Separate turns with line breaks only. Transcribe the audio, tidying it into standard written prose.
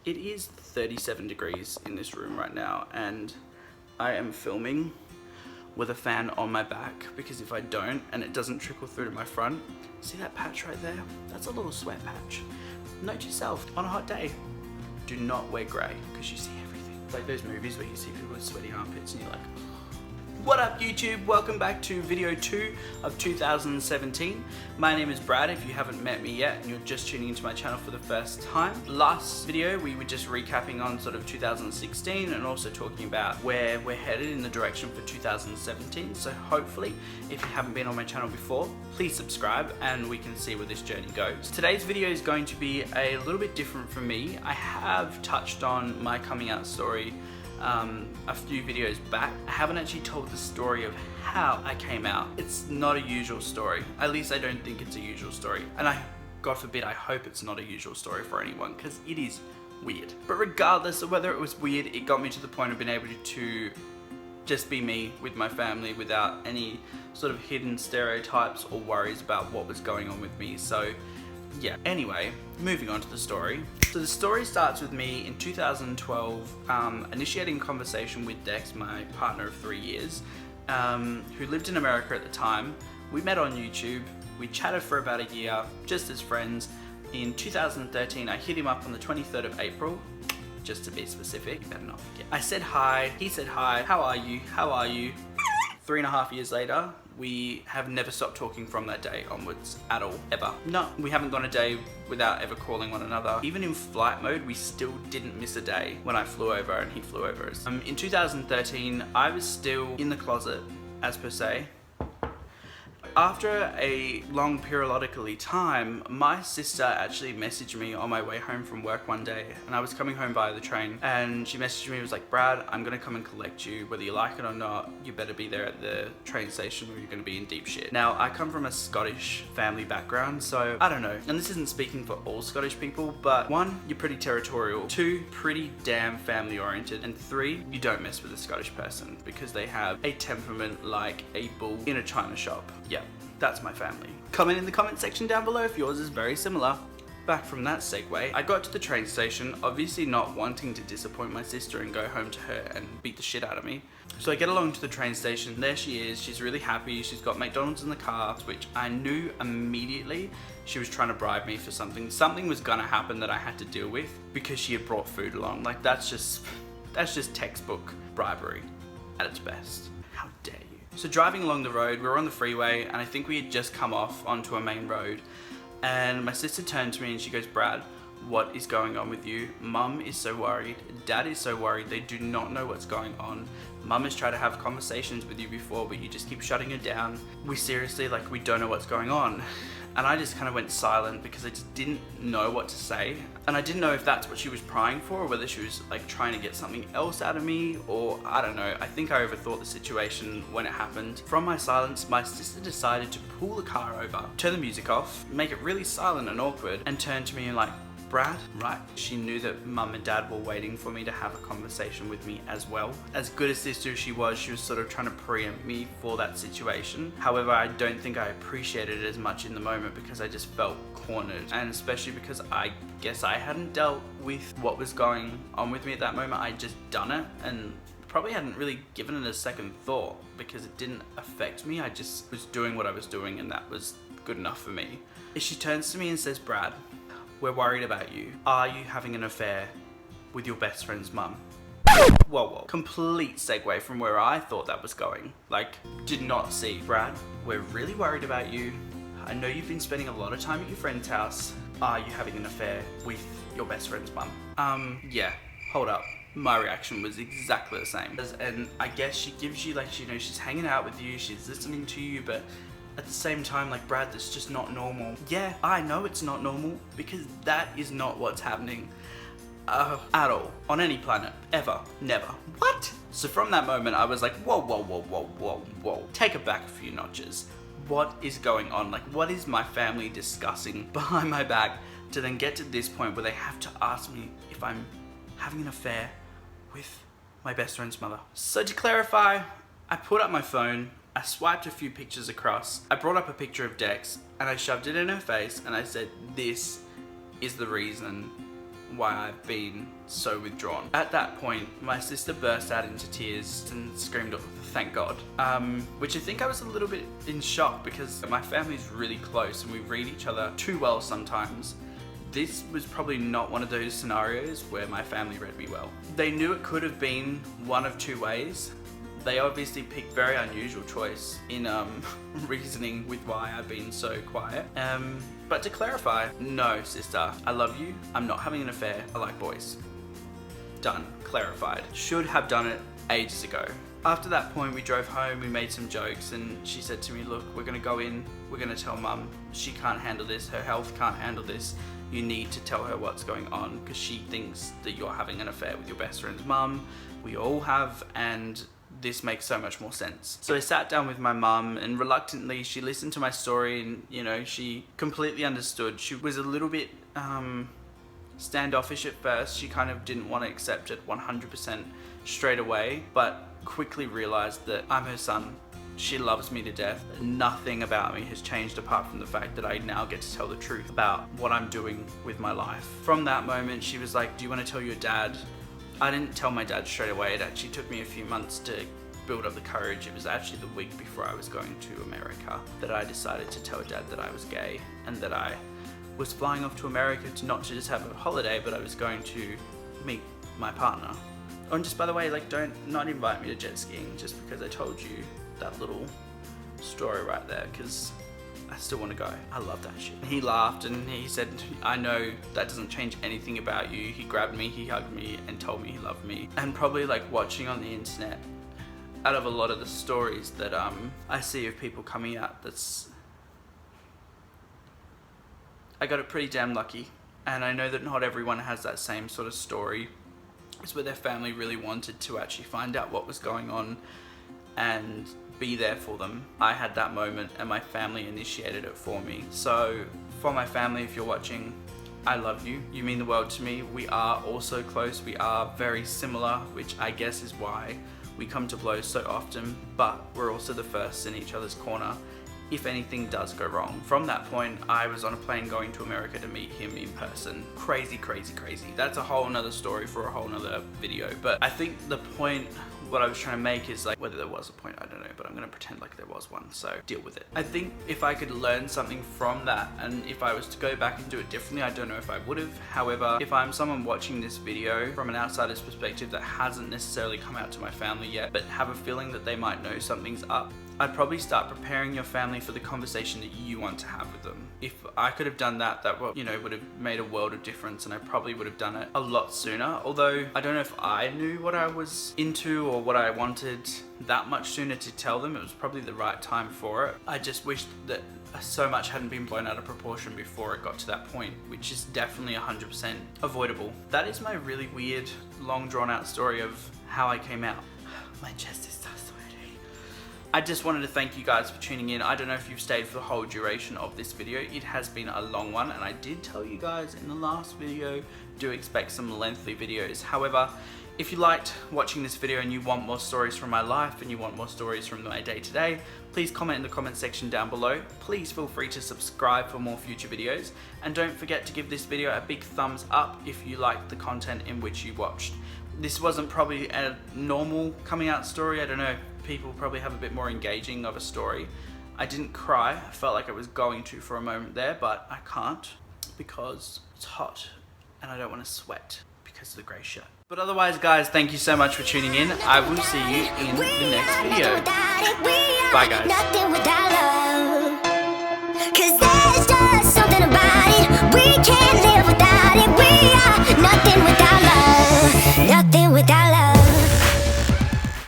It is 37 degrees in this room right now, and I am filming with a fan on my back because if I don't and it doesn't trickle through to my front, see that patch right there? That's a little sweat patch. Note to yourself, on a hot day, do not wear grey because you see everything. It's like those movies where you see people with sweaty armpits and you're like, what up YouTube? Welcome back to video 2 of 2017. My name is Brad if you haven't met me yet and you're just tuning into my channel for the first time. Last video we were just recapping on sort of 2016 and also talking about where we're headed in the direction for 2017. So hopefully if you haven't been on my channel before, please subscribe and we can see where this journey goes. Today's video is going to be a little bit different from me. I have touched on my coming out story a few videos back. I haven't actually told the story of how I came out. It's not a usual story. At least I don't think it's a usual story. And God forbid, I hope it's not a usual story for anyone because it is weird. But regardless of whether it was weird, it got me to the point of being able to just be me with my family without any sort of hidden stereotypes or worries about what was going on with me. So yeah, anyway, moving on to the story. So the story starts with me in 2012 initiating a conversation with Dex, my partner of 3 years, who lived in America at the time. We met on YouTube, we chatted for about a year, just as friends. In 2013, I hit him up on the 23rd of April, just to be specific, better not forget. I said hi, he said hi, how are you, how are you? 3.5 years later, we have never stopped talking from that day onwards at all, ever. No, we haven't gone a day without ever calling one another. Even in flight mode, we still didn't miss a day when I flew over and he flew over us. In 2013, I was still in the closet, as per se. After a long periodically time, my sister actually messaged me on my way home from work one day, and I was coming home via the train, and she messaged me, was like, Brad, I'm gonna come and collect you, whether you like it or not, you better be there at the train station or you're gonna be in deep shit. Now, I come from a Scottish family background, so I don't know, and this isn't speaking for all Scottish people, but 1, you're pretty territorial, 2, pretty damn family oriented, and 3, you don't mess with a Scottish person because they have a temperament like a bull in a china shop. Yeah. That's my family. Comment in the comment section down below if yours is very similar. Back from that segue, I got to the train station, obviously not wanting to disappoint my sister and go home to her and beat the shit out of me. So I get along to the train station, there she is, she's really happy, she's got McDonald's in the car, which I knew immediately she was trying to bribe me for something. Something was gonna happen that I had to deal with because she had brought food along. Like that's just textbook bribery at its best. How dare you. So driving along the road, we were on the freeway and I think we had just come off onto a main road and my sister turned to me and she goes, Brad, what is going on with you? Mum is so worried, Dad is so worried, they do not know what's going on. Mum has tried to have conversations with you before but you just keep shutting her down. We seriously, like, we don't know what's going on. And I just kind of went silent because I just didn't know what to say. And I didn't know if that's what she was prying for or whether she was like trying to get something else out of me or I don't know. I think I overthought the situation when it happened. From my silence, my sister decided to pull the car over, turn the music off, make it really silent and awkward and turn to me and like, Brad, right? She knew that Mum and Dad were waiting for me to have a conversation with me as well. As good a sister as she was sort of trying to preempt me for that situation. However, I don't think I appreciated it as much in the moment because I just felt cornered. And especially because I guess I hadn't dealt with what was going on with me at that moment. I'd just done it and probably hadn't really given it a second thought because it didn't affect me. I just was doing what I was doing and that was good enough for me. She turns to me and says, Brad, we're worried about you. Are you having an affair with your best friend's mum? Whoa. Complete segue from where I thought that was going. Like, did not see. Brad, we're really worried about you. I know you've been spending a lot of time at your friend's house. Are you having an affair with your best friend's mum? Yeah, hold up. My reaction was exactly the same. And I guess she gives you like, you know, she's hanging out with you, she's listening to you, but at the same time, like, Brad, that's just not normal. Yeah, I know it's not normal because that is not what's happening at all on any planet, ever, never. What? So from that moment, I was like, whoa. Take it back a few notches. What is going on? Like, what is my family discussing behind my back to then get to this point where they have to ask me if I'm having an affair with my best friend's mother? So to clarify, I put up my phone, I swiped a few pictures across, I brought up a picture of Dex and I shoved it in her face and I said, this is the reason why I've been so withdrawn. At that point, my sister burst out into tears and screamed, "Thank God." Which I think I was a little bit in shock because my family's really close and we read each other too well sometimes. This was probably not one of those scenarios where my family read me well. They knew it could have been one of two ways. They obviously picked very unusual choice in reasoning with why I've been so quiet. But to clarify, no sister, I love you. I'm not having an affair. I like boys. Done. Clarified. Should have done it ages ago. After that point, we drove home, we made some jokes, and she said to me, "Look, we're gonna go in, we're gonna tell mum. She can't handle this, her health can't handle this. You need to tell her what's going on because she thinks that you're having an affair with your best friend's mum. We all have, and this makes so much more sense." So I sat down with my mum and reluctantly she listened to my story and, you know, she completely understood. She was a little bit standoffish at first. She kind of didn't want to accept it 100% straight away, but quickly realized that I'm her son. She loves me to death. Nothing about me has changed apart from the fact that I now get to tell the truth about what I'm doing with my life. From that moment, she was like, "Do you want to tell your dad?" I didn't tell my dad straight away. It actually took me a few months to build up the courage. It was actually the week before I was going to America that I decided to tell Dad that I was gay and that I was flying off to America to not to just have a holiday, but I was going to meet my partner. Oh, and just by the way, like, don't not invite me to jet skiing just because I told you that little story right there, because I still want to go. I love that shit. He laughed and he said, "I know that doesn't change anything about you." He grabbed me, he hugged me and told me he loved me. And probably like watching on the internet, out of a lot of the stories that I see of people coming out, I got it pretty damn lucky. And I know that not everyone has that same sort of story. It's where their family really wanted to actually find out what was going on and be there for them. I had that moment and my family initiated it for me. So for my family, if you're watching, I love you. You mean the world to me. We are also close. We are very similar, which I guess is why we come to blows so often, but we're also the first in each other's corner if anything does go wrong. From that point, I was on a plane going to America to meet him in person. Crazy, crazy, crazy. That's a whole nother story for a whole nother video. But I think the point, what I was trying to make is like, whether there was a point, I don't know, but I'm gonna pretend like there was one, so deal with it. I think if I could learn something from that, and if I was to go back and do it differently, I don't know if I would have. However, if I'm someone watching this video from an outsider's perspective that hasn't necessarily come out to my family yet, but have a feeling that they might know something's up, I'd probably start preparing your family for the conversation that you want to have with them. If I could have done that, would have made a world of difference, and I probably would have done it a lot sooner. Although I don't know if I knew what I was into or what I wanted that much sooner to tell them. It was probably the right time for it. I just wished that so much hadn't been blown out of proportion before it got to that point, which is definitely 100% avoidable. That is my really weird, long drawn out story of how I came out. My chest is so sweaty. I just wanted to thank you guys for tuning in. I don't know if you've stayed for the whole duration of this video. It has been a long one, and I did tell you guys in the last video, do expect some lengthy videos. However, if you liked watching this video and you want more stories from my life and you want more stories from my day-to-day, please comment in the comment section down below. Please feel free to subscribe for more future videos, and don't forget to give this video a big thumbs up if you liked the content in which you watched. This wasn't probably a normal coming out story. I don't know, people probably have a bit more engaging of a story. I didn't cry. I felt like I was going to for a moment there, but I can't because it's hot and I don't want to sweat because of the grey shirt. But otherwise, guys, thank you so much for tuning in. I will see you in the next video. Bye, guys.